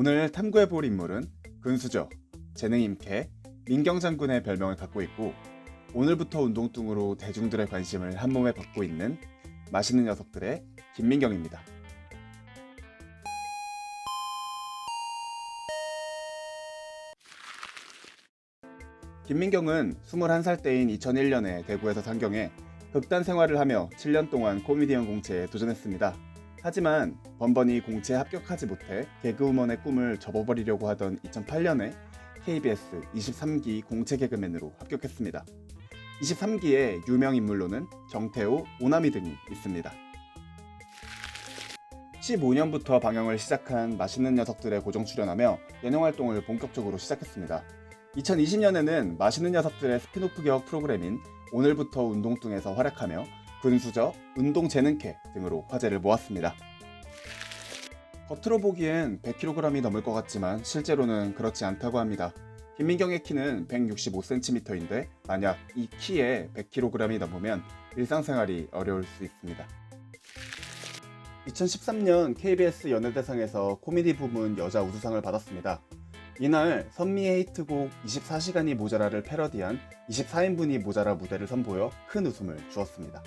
오늘 탐구해볼 인물은 근수저, 재능인캐, 민경장군의 별명을 갖고 있고 오늘부터 운동뚱으로 대중들의 관심을 한몸에 받고 있는 맛있는 녀석들의 김민경입니다. 김민경은 21살 때인 2001년에 대구에서 상경해 극단 생활을 하며 7년 동안 코미디언 공채에 도전했습니다. 하지만 번번이 공채에 합격하지 못해 개그우먼의 꿈을 접어버리려고 하던 2008년에 KBS 23기 공채 개그맨으로 합격했습니다. 23기의 유명 인물로는 정태호, 오나미 등이 있습니다. 15년부터 방영을 시작한 맛있는 녀석들의 고정 출연하며 예능 활동을 본격적으로 시작했습니다. 2020년에는 맛있는 녀석들의 스피노프격 프로그램인 오늘부터 운동뚱에서 활약하며 근수저, 운동재능캐 등으로 화제를 모았습니다. 겉으로 보기엔 100kg이 넘을 것 같지만 실제로는 그렇지 않다고 합니다. 김민경의 키는 165cm인데 만약 이 키에 100kg이 넘으면 일상생활이 어려울 수 있습니다. 2013년 KBS 연예대상에서 코미디 부문 여자 우수상을 받았습니다. 이날 선미의 히트곡 24시간이 모자라를 패러디한 24인분이 모자라 무대를 선보여 큰 웃음을 주었습니다.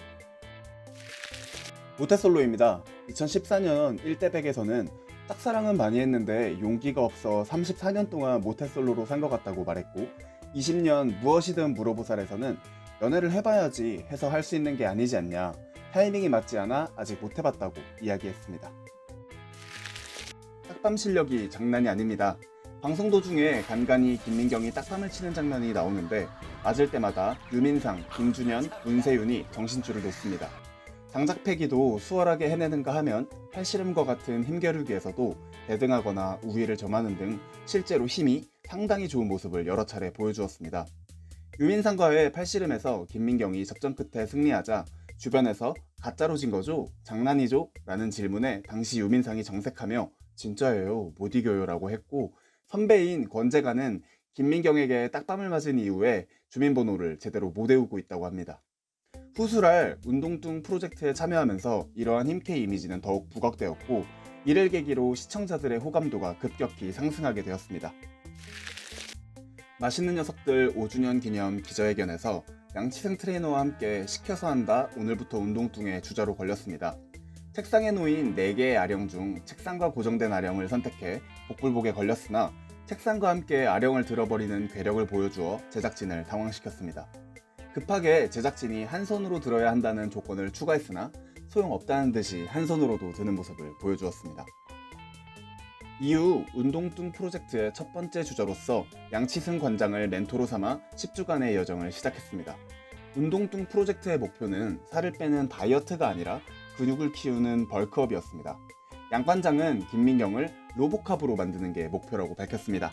모태솔로입니다. 2014년 1대 100에서는 짝사랑은 많이 했는데 용기가 없어 34년 동안 모태솔로로 산 것 같다고 말했고 20년 무엇이든 물어보살에서는 연애를 해봐야지 해서 할 수 있는 게 아니지 않냐, 타이밍이 맞지 않아 아직 못 해봤다고 이야기했습니다. 딱밤 실력이 장난이 아닙니다. 방송 도중에 간간히 김민경이 딱밤을 치는 장면이 나오는데 맞을 때마다 유민상, 김준현, 문세윤이 정신줄을 놓습니다. 장작 패기도 수월하게 해내는가 하면 팔씨름과 같은 힘겨루기에서도 대등하거나 우위를 점하는 등 실제로 힘이 상당히 좋은 모습을 여러 차례 보여주었습니다. 유민상과의 팔씨름에서 김민경이 접전 끝에 승리하자 주변에서 가짜로 진 거죠? 장난이죠? 라는 질문에 당시 유민상이 정색하며 진짜예요, 못 이겨요 라고 했고 선배인 권재가는 김민경에게 딱밤을 맞은 이후에 주민번호를 제대로 못 외우고 있다고 합니다. 후술할 운동뚱 프로젝트에 참여하면서 이러한 힘캐 이미지는 더욱 부각되었고 이를 계기로 시청자들의 호감도가 급격히 상승하게 되었습니다. 맛있는 녀석들 5주년 기념 기자회견에서 양치생 트레이너와 함께 시켜서 한다 오늘부터 운동뚱의 주자로 걸렸습니다. 책상에 놓인 4개의 아령 중 책상과 고정된 아령을 선택해 복불복에 걸렸으나 책상과 함께 아령을 들어버리는 괴력을 보여주어 제작진을 당황시켰습니다. 급하게 제작진이 한 손으로 들어야 한다는 조건을 추가했으나 소용없다는 듯이 한 손으로도 드는 모습을 보여주었습니다. 이후 운동뚱 프로젝트의 첫 번째 주자로서 양치승 관장을 멘토로 삼아 10주간의 여정을 시작했습니다. 운동뚱 프로젝트의 목표는 살을 빼는 다이어트가 아니라 근육을 키우는 벌크업이었습니다. 양 관장은 김민경을 로보캅으로 만드는 게 목표라고 밝혔습니다.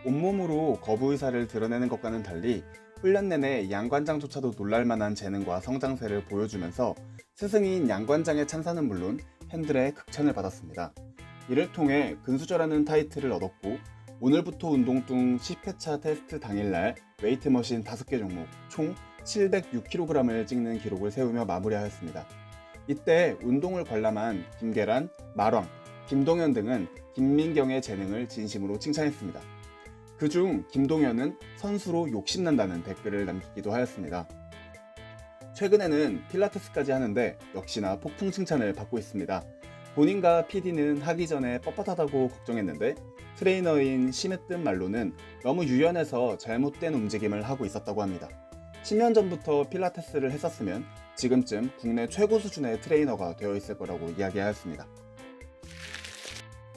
온몸으로 거부의사를 드러내는 것과는 달리 훈련 내내 양 관장조차도 놀랄만한 재능과 성장세를 보여주면서 스승인 양 관장의 찬사는 물론 팬들의 극찬을 받았습니다. 이를 통해 근수저라는 타이틀을 얻었고 오늘부터 운동뚱 10회차 테스트 당일날 웨이트머신 5개 종목 총 706kg을 찍는 기록을 세우며 마무리하였습니다. 이때 운동을 관람한 김계란, 말왕, 김동현 등은 김민경의 재능을 진심으로 칭찬했습니다. 그중 김동현은 선수로 욕심난다는 댓글을 남기기도 하였습니다. 최근에는 필라테스까지 하는데 역시나 폭풍 칭찬을 받고 있습니다. 본인과 PD는 하기 전에 뻣뻣하다고 걱정했는데 트레이너인 심했던 말로는 너무 유연해서 잘못된 움직임을 하고 있었다고 합니다. 10년 전부터 필라테스를 했었으면 지금쯤 국내 최고 수준의 트레이너가 되어 있을 거라고 이야기하였습니다.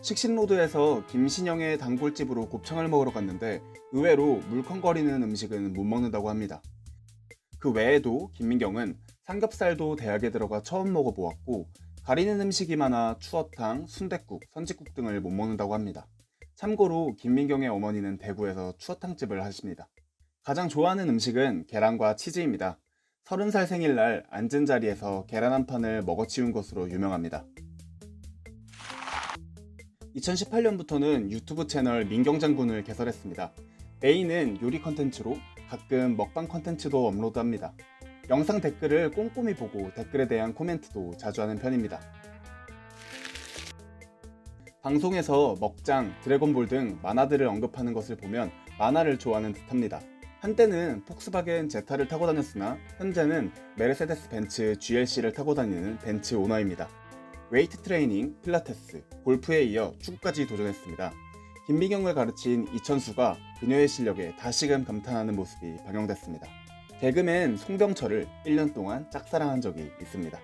식신로드에서 김신영의 단골집으로 곱창을 먹으러 갔는데 의외로 물컹거리는 음식은 못 먹는다고 합니다. 그 외에도 김민경은 삼겹살도 대학에 들어가 처음 먹어보았고 가리는 음식이 많아 추어탕, 순댓국, 선짓국 등을 못 먹는다고 합니다. 참고로 김민경의 어머니는 대구에서 추어탕집을 하십니다. 가장 좋아하는 음식은 계란과 치즈입니다. 30살 생일날 앉은 자리에서 계란 한 판을 먹어치운 것으로 유명합니다. 2018년부터는 유튜브 채널 민경장군을 개설했습니다. 메인은 요리 컨텐츠로 가끔 먹방 컨텐츠도 업로드합니다. 영상 댓글을 꼼꼼히 보고 댓글에 대한 코멘트도 자주 하는 편입니다. 방송에서 먹장, 드래곤볼 등 만화들을 언급하는 것을 보면 만화를 좋아하는 듯합니다. 한때는 폭스바겐 제타를 타고 다녔으나 현재는 메르세데스 벤츠 GLC를 타고 다니는 벤츠 오너입니다. 웨이트 트레이닝, 필라테스, 골프에 이어 축구까지 도전했습니다. 김미경을 가르친 이천수가 그녀의 실력에 다시금 감탄하는 모습이 방영됐습니다. 개그맨 송병철을 1년 동안 짝사랑한 적이 있습니다.